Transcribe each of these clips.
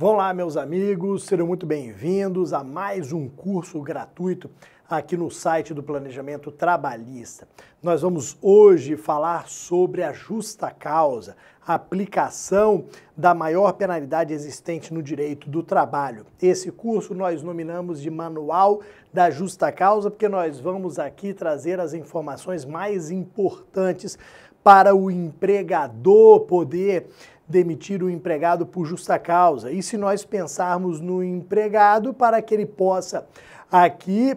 Vão lá, meus amigos, serão muito bem-vindos a mais um curso gratuito aqui no site do Planejamento Trabalhista. Nós vamos hoje falar sobre a justa causa, a aplicação da maior penalidade existente no direito do trabalho. Esse curso nós nominamos de Manual da Justa Causa, porque nós vamos aqui trazer as informações mais importantes para o empregador poder demitir o empregado por justa causa. E se nós pensarmos no empregado, para que ele possa aqui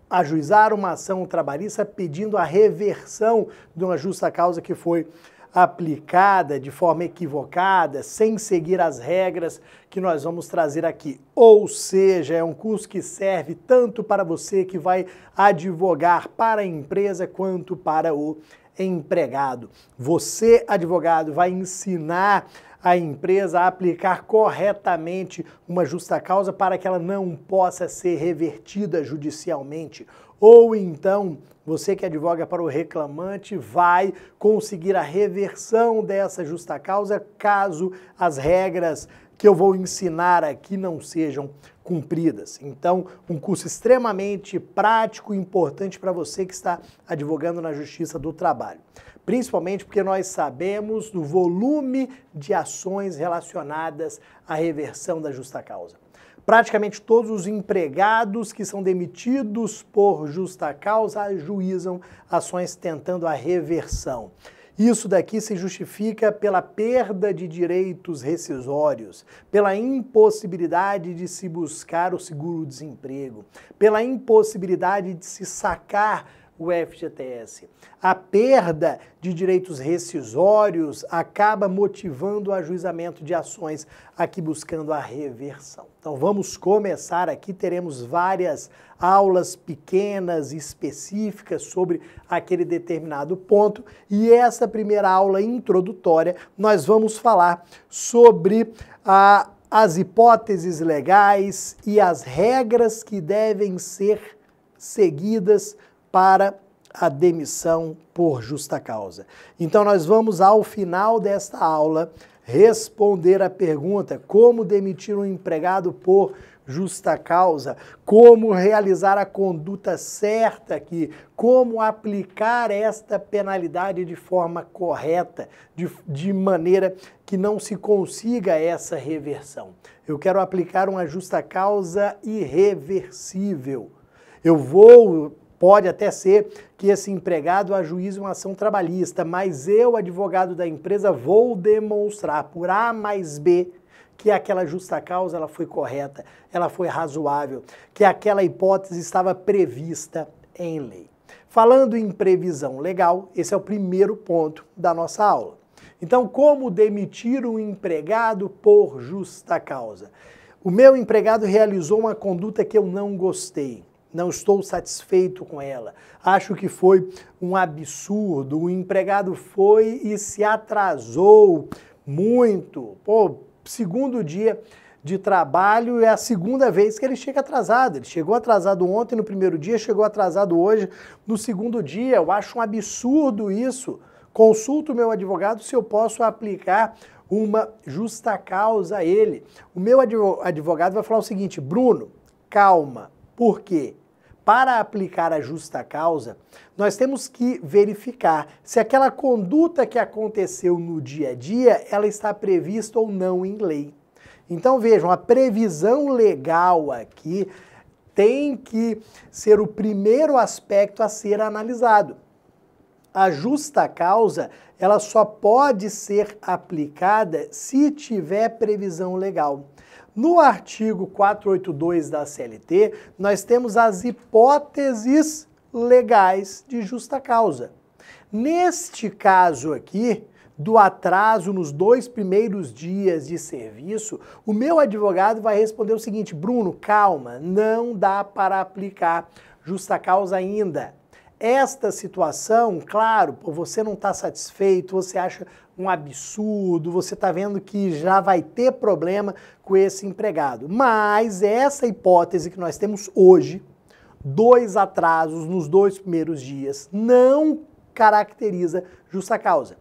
ajuizar uma ação trabalhista pedindo a reversão de uma justa causa que foi aplicada de forma equivocada, sem seguir as regras que nós vamos trazer aqui. Ou seja, é um curso que serve tanto para você que vai advogar para a empresa quanto para o empregado. Você, advogado, vai ensinar a empresa a aplicar corretamente uma justa causa para que ela não possa ser revertida judicialmente. Ou então, você que advoga para o reclamante vai conseguir a reversão dessa justa causa caso as regras que eu vou ensinar aqui não sejam cumpridas. Então, um curso extremamente prático e importante para você que está advogando na Justiça do Trabalho. Principalmente porque nós sabemos do volume de ações relacionadas à reversão da justa causa. Praticamente todos os empregados que são demitidos por justa causa ajuizam ações tentando a reversão. Isso daqui se justifica pela perda de direitos rescisórios, pela impossibilidade de se buscar o seguro-desemprego, pela impossibilidade de se sacar o FGTS. A perda de direitos rescisórios acaba motivando o ajuizamento de ações aqui buscando a reversão. Então vamos começar aqui, teremos várias aulas pequenas, específicas sobre aquele determinado ponto e essa primeira aula introdutória nós vamos falar sobre as hipóteses legais e as regras que devem ser seguidas para a demissão por justa causa. Então nós vamos ao final desta aula responder a pergunta: como demitir um empregado por justa causa, como realizar a conduta certa aqui, como aplicar esta penalidade de forma correta, de maneira que não se consiga essa reversão. Eu quero aplicar uma justa causa irreversível. Pode até ser que esse empregado ajuize uma ação trabalhista, mas eu, advogado da empresa, vou demonstrar por A mais B que aquela justa causa ela foi correta, ela foi razoável, que aquela hipótese estava prevista em lei. Falando em previsão legal, esse é o primeiro ponto da nossa aula. Então, como demitir um empregado por justa causa? O meu empregado realizou uma conduta que eu não gostei. Não estou satisfeito com ela. Acho que foi um absurdo. O empregado foi e se atrasou muito. Segundo dia de trabalho é a segunda vez que ele chega atrasado. Ele chegou atrasado ontem no primeiro dia, chegou atrasado hoje no segundo dia. Eu acho um absurdo isso. Consulto o meu advogado se eu posso aplicar uma justa causa a ele. O meu advogado vai falar o seguinte: Bruno, calma. Por quê? Para aplicar a justa causa, nós temos que verificar se aquela conduta que aconteceu no dia a dia, ela está prevista ou não em lei. Então vejam, a previsão legal aqui tem que ser o primeiro aspecto a ser analisado. A justa causa, ela só pode ser aplicada se tiver previsão legal. No artigo 482 da CLT, nós temos as hipóteses legais de justa causa. Neste caso aqui, do atraso nos 2 primeiros dias de serviço, o meu advogado vai responder o seguinte: Bruno, calma, não dá para aplicar justa causa ainda. Esta situação, claro, você não está satisfeito, você acha um absurdo, você está vendo que já vai ter problema com esse empregado. Mas essa hipótese que nós temos hoje, 2 atrasos nos 2 primeiros dias, não caracteriza justa causa.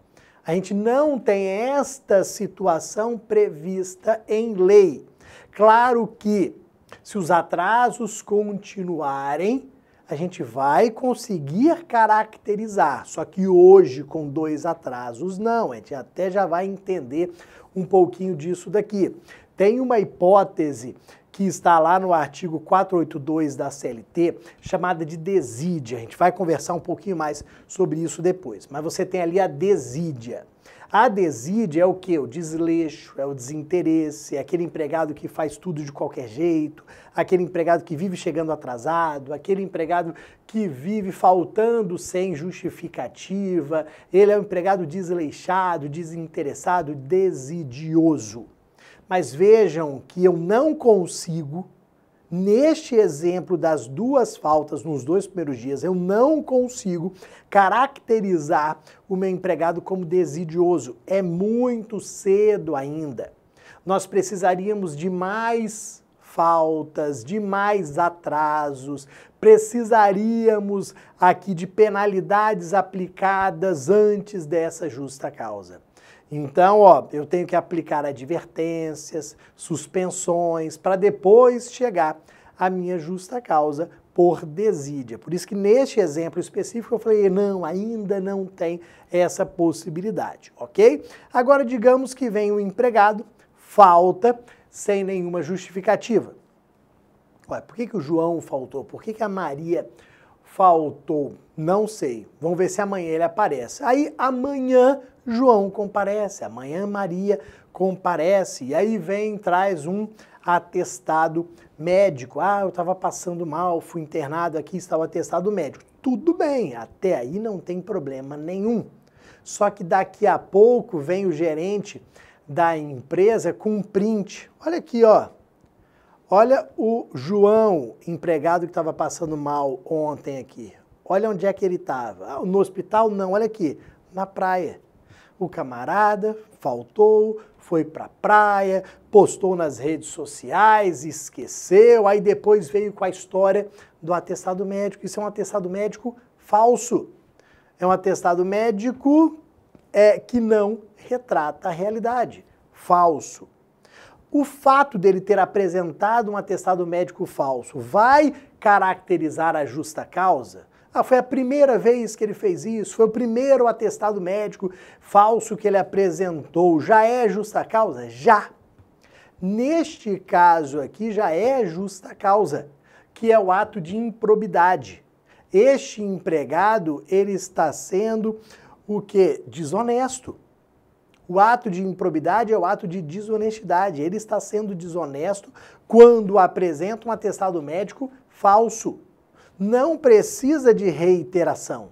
A gente não tem esta situação prevista em lei. Claro que, se os atrasos continuarem, a gente vai conseguir caracterizar, só que hoje, com 2 atrasos, não. A gente até já vai entender um pouquinho disso daqui. Tem uma hipótese que está lá no artigo 482 da CLT, chamada de desídia. A gente vai conversar um pouquinho mais sobre isso depois. Mas você tem ali a desídia. A desídia é o quê? O desleixo, é o desinteresse, é aquele empregado que faz tudo de qualquer jeito, aquele empregado que vive chegando atrasado, aquele empregado que vive faltando sem justificativa. Ele é um empregado desleixado, desinteressado, desidioso. Mas vejam que eu não consigo, neste exemplo das 2 faltas nos 2 primeiros dias, eu não consigo caracterizar o meu empregado como desidioso. É muito cedo ainda. Nós precisaríamos de mais faltas, de mais atrasos, precisaríamos aqui de penalidades aplicadas antes dessa justa causa. Então, eu tenho que aplicar advertências, suspensões, para depois chegar à minha justa causa por desídia. Por isso que neste exemplo específico eu falei, não, ainda não tem essa possibilidade, ok? Agora, digamos que vem um empregado, falta, sem nenhuma justificativa. Ué, por que o João faltou? Por que a Maria faltou? Não sei. Vamos ver se amanhã ele aparece. Aí, amanhã, João comparece, amanhã Maria comparece, e aí traz um atestado médico. Ah, eu estava passando mal, fui internado aqui, estava atestado médico. Tudo bem, até aí não tem problema nenhum. Só que daqui a pouco vem o gerente da empresa com um print. Olha aqui, ó. Olha o João, empregado que estava passando mal ontem aqui. Olha onde é que ele estava. No hospital? Não, olha aqui, na praia. O camarada faltou, foi para a praia, postou nas redes sociais, esqueceu, aí depois veio com a história do atestado médico. Isso é um atestado médico falso. É um atestado médico que não retrata a realidade. Falso. O fato dele ter apresentado um atestado médico falso vai caracterizar a justa causa? Ah, foi a primeira vez que ele fez isso, foi o primeiro atestado médico falso que ele apresentou. Já é justa causa? Já. Neste caso aqui já é justa causa, que é o ato de improbidade. Este empregado, ele está sendo o quê? Desonesto. O ato de improbidade é o ato de desonestidade. Ele está sendo desonesto quando apresenta um atestado médico falso. Não precisa de reiteração.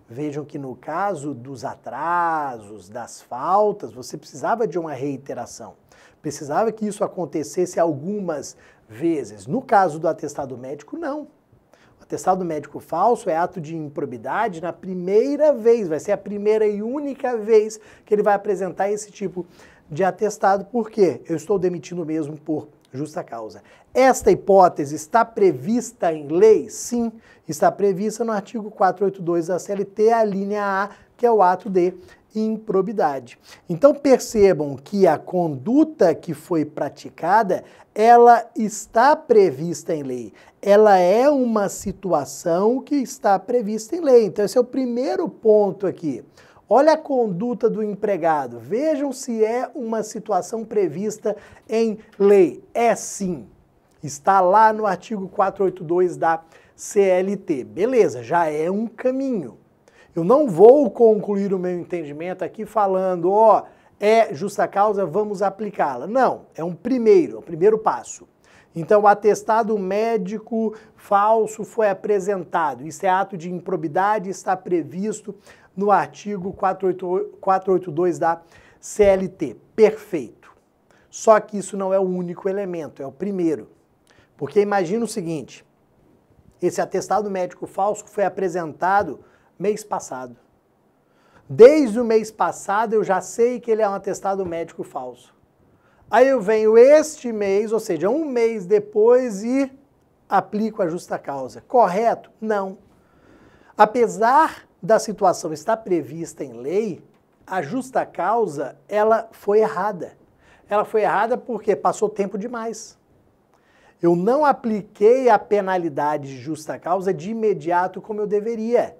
Vejam que no caso dos atrasos, das faltas, você precisava de uma reiteração. Precisava que isso acontecesse algumas vezes. No caso do atestado médico, não. O atestado médico falso é ato de improbidade na primeira vez. Vai ser a primeira e única vez que ele vai apresentar esse tipo de atestado. Por quê? Eu estou demitindo mesmo por justa causa. Esta hipótese está prevista em lei? Sim, está prevista no artigo 482 da CLT, a linha A, que é o ato de improbidade. Então percebam que a conduta que foi praticada, ela está prevista em lei. Ela é uma situação que está prevista em lei. Então esse é o primeiro ponto aqui. Olha a conduta do empregado. Vejam se é uma situação prevista em lei. É sim. Está lá no artigo 482 da CLT. Beleza, já é um caminho. Eu não vou concluir o meu entendimento aqui falando, é justa causa, vamos aplicá-la. Não, é o primeiro passo. Então, o atestado médico falso foi apresentado. Isso é ato de improbidade, está previsto no artigo 482 da CLT. Perfeito. Só que isso não é o único elemento, é o primeiro. Porque imagina o seguinte, esse atestado médico falso foi apresentado mês passado. Desde o mês passado eu já sei que ele é um atestado médico falso. Aí eu venho este mês, ou seja, um mês depois e aplico a justa causa. Correto? Não. Apesar da situação estar prevista em lei, a justa causa, ela foi errada. Ela foi errada porque passou tempo demais. Eu não apliquei a penalidade de justa causa de imediato como eu deveria.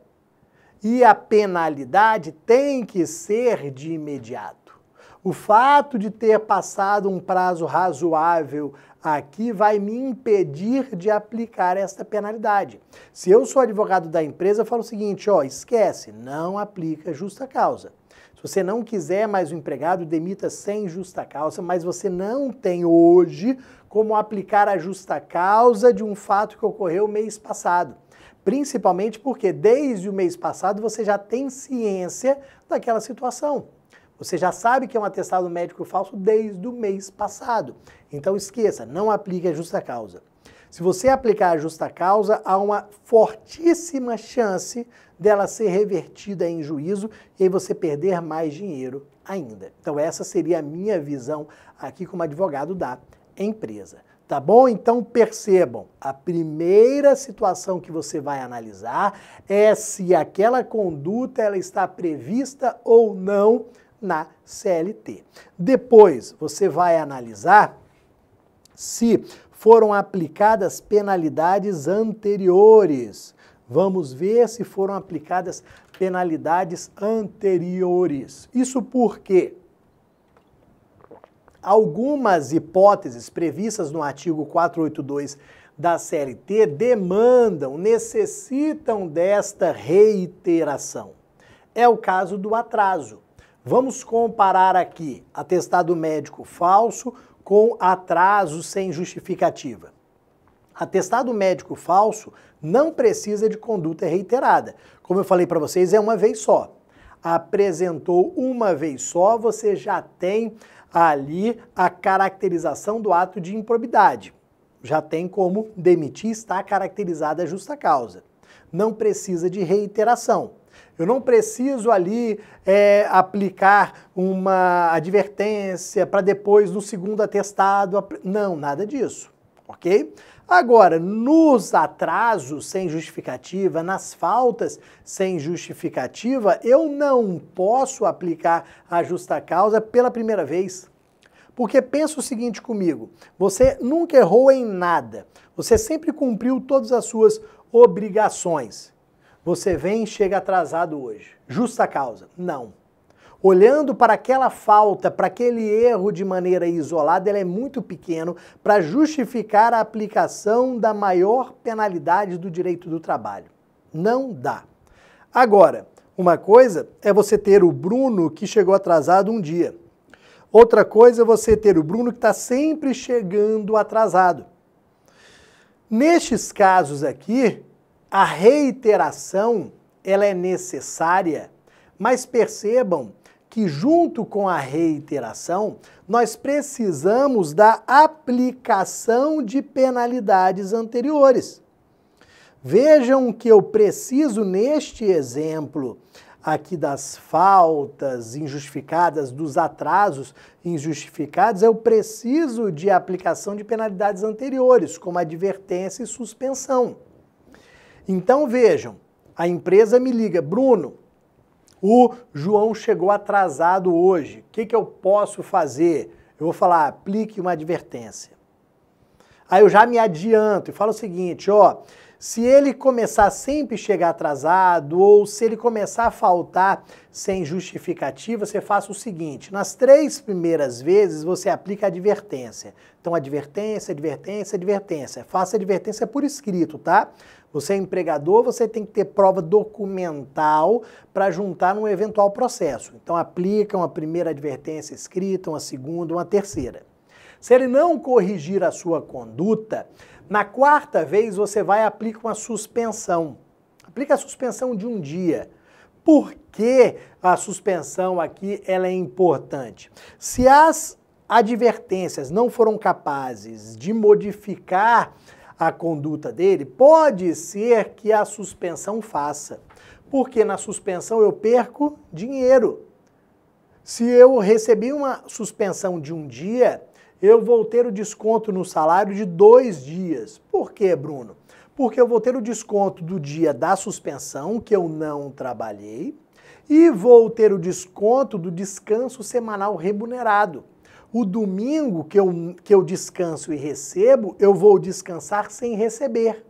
E a penalidade tem que ser de imediato. O fato de ter passado um prazo razoável aqui vai me impedir de aplicar esta penalidade. Se eu sou advogado da empresa, eu falo o seguinte, ó, esquece, não aplica justa causa. Se você não quiser mais o empregado, demita sem justa causa, mas você não tem hoje como aplicar a justa causa de um fato que ocorreu mês passado. Principalmente porque desde o mês passado você já tem ciência daquela situação. Você já sabe que é um atestado médico falso desde o mês passado. Então esqueça, não aplique a justa causa. Se você aplicar a justa causa, há uma fortíssima chance dela ser revertida em juízo e aí você perder mais dinheiro ainda. Então essa seria a minha visão aqui como advogado da empresa. Tá bom? Então percebam, a primeira situação que você vai analisar é se aquela conduta ela está prevista ou não na CLT. Depois você vai analisar se foram aplicadas penalidades anteriores. Vamos ver se foram aplicadas penalidades anteriores. Isso porque algumas hipóteses previstas no artigo 482 da CLT demandam, necessitam desta reiteração. É o caso do atraso. Vamos comparar aqui atestado médico falso com atraso sem justificativa. Atestado médico falso não precisa de conduta reiterada. Como eu falei para vocês, é uma vez só. Apresentou uma vez só, você já tem ali a caracterização do ato de improbidade. Já tem como demitir, está caracterizada a justa causa. Não precisa de reiteração. Eu não preciso ali aplicar uma advertência para depois no segundo atestado. Não, nada disso, ok? Agora, nos atrasos sem justificativa, nas faltas sem justificativa, eu não posso aplicar a justa causa pela primeira vez. Porque pensa o seguinte comigo, você nunca errou em nada, você sempre cumpriu todas as suas obrigações. Você vem e chega atrasado hoje. Justa causa? Não. Olhando para aquela falta, para aquele erro de maneira isolada, ele é muito pequeno para justificar a aplicação da maior penalidade do direito do trabalho. Não dá. Agora, uma coisa é você ter o Bruno que chegou atrasado um dia. Outra coisa é você ter o Bruno que está sempre chegando atrasado. Nestes casos aqui, a reiteração ela é necessária, mas percebam que junto com a reiteração, nós precisamos da aplicação de penalidades anteriores. Vejam que eu preciso, neste exemplo aqui das faltas injustificadas, dos atrasos injustificados, eu preciso de aplicação de penalidades anteriores, como advertência e suspensão. Então vejam, a empresa me liga, Bruno, o João chegou atrasado hoje, o que eu posso fazer? Eu vou falar, aplique uma advertência. Aí eu já me adianto e falo o seguinte, ó, se ele começar sempre a chegar atrasado ou se ele começar a faltar sem justificativa, você faça o seguinte, nas 3 primeiras vezes você aplica a advertência. Então advertência, advertência, advertência. Faça advertência por escrito, tá? Você é empregador, você tem que ter prova documental para juntar num eventual processo. Então aplica uma primeira advertência escrita, uma segunda, uma terceira. Se ele não corrigir a sua conduta, na 4ª vez você vai aplicar uma suspensão. Aplica a suspensão de um dia. Por que a suspensão aqui ela é importante? Se as advertências não foram capazes de modificar a conduta dele, pode ser que a suspensão faça. Porque na suspensão eu perco dinheiro. Se eu recebi uma suspensão de um dia, eu vou ter o desconto no salário de 2 dias. Por quê, Bruno? Porque eu vou ter o desconto do dia da suspensão, que eu não trabalhei, e vou ter o desconto do descanso semanal remunerado. o domingo que eu descanso e recebo, eu vou descansar sem receber.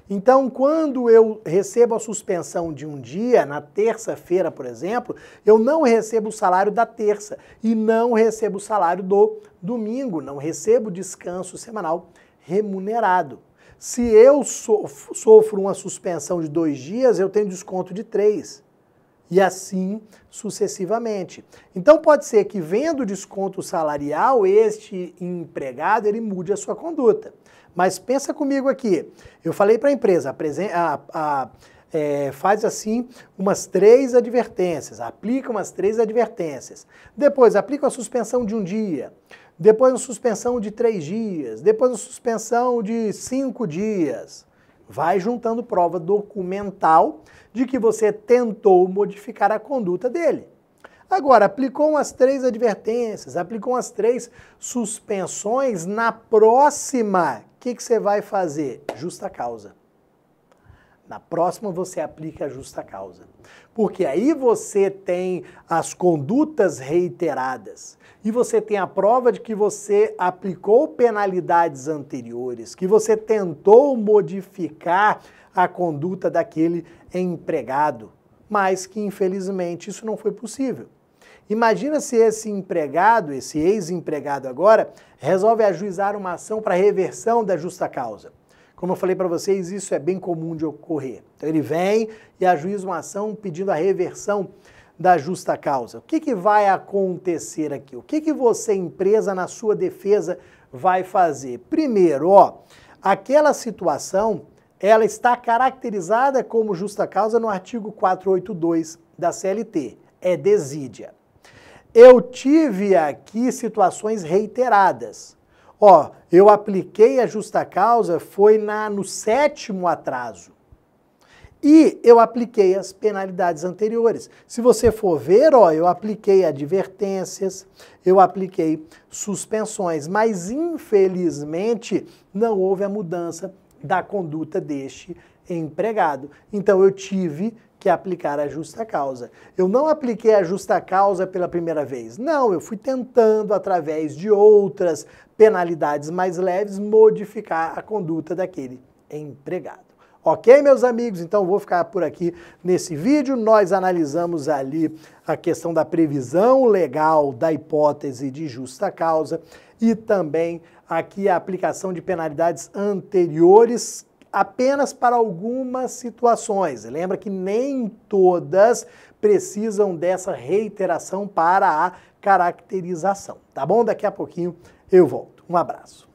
Então, quando eu recebo a suspensão de um dia, na terça-feira, por exemplo, eu não recebo o salário da terça e não recebo o salário do domingo, não recebo descanso semanal remunerado. Se eu sofro uma suspensão de 2 dias, eu tenho desconto de 3. E assim sucessivamente. Então pode ser que vendo o desconto salarial, este empregado ele mude a sua conduta. Mas pensa comigo aqui, eu falei para a empresa, faz assim umas 3 advertências, aplica umas 3 advertências, depois aplica uma suspensão de 1 dia, depois uma suspensão de 3 dias, depois uma suspensão de 5 dias. Vai juntando prova documental de que você tentou modificar a conduta dele. Agora, aplicou umas 3 advertências, aplicou umas 3 suspensões, na próxima, o que você vai fazer? Justa causa. Na próxima você aplica a justa causa. Porque aí você tem as condutas reiteradas e você tem a prova de que você aplicou penalidades anteriores, que você tentou modificar a conduta daquele empregado, mas que infelizmente isso não foi possível. Imagina se esse empregado, esse ex-empregado agora, resolve ajuizar uma ação para reversão da justa causa. Como eu falei para vocês, isso é bem comum de ocorrer. Então ele vem e ajuiza uma ação pedindo a reversão da justa causa. O que vai acontecer aqui? O que você, empresa, na sua defesa, vai fazer? Primeiro, aquela situação, ela está caracterizada como justa causa no artigo 482 da CLT. É desídia. Eu tive aqui situações reiteradas. Eu apliquei a justa causa, foi no 7º atraso. E eu apliquei as penalidades anteriores. Se você for ver, eu apliquei advertências, eu apliquei suspensões, mas infelizmente não houve a mudança da conduta deste empregado. Então eu tive que aplicar a justa causa. Eu não apliquei a justa causa pela primeira vez. Não, eu fui tentando, através de outras penalidades mais leves, modificar a conduta daquele empregado. Ok, meus amigos? Então vou ficar por aqui nesse vídeo. Nós analisamos ali a questão da previsão legal da hipótese de justa causa e também aqui a aplicação de penalidades anteriores apenas para algumas situações. Lembra que nem todas precisam dessa reiteração para a caracterização, tá bom? Daqui a pouquinho eu volto. Um abraço.